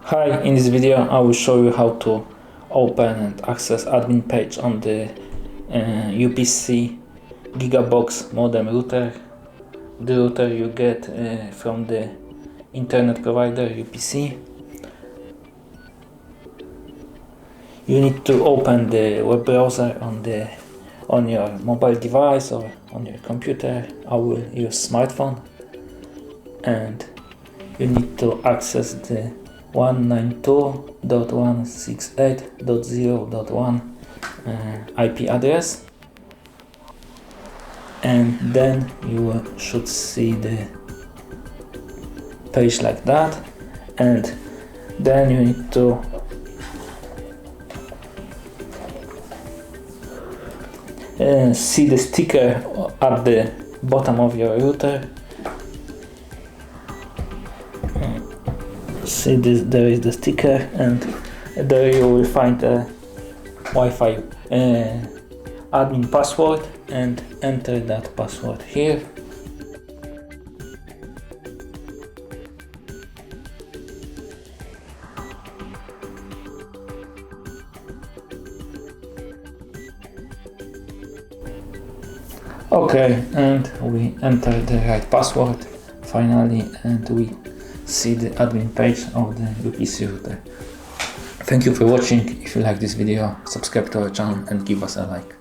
Hi, in this video I will show you how to open and access admin page on the UPC Giga Box modem router, the router you get from the internet provider UPC. You need to open the web browser on your mobile device or on your computer. I will use smartphone, and you need to access the 192.168.0.1 IP address, and then you should see the page like that, and then you need to see the sticker at the bottom of your router. See this, there is the sticker, and there you will find a Wi-Fi admin password, and enter that password here. Okay, and we enter the right password finally, and we see the admin page of the UPC router. Thank you for watching. If you like this video, subscribe to our channel and give us a like.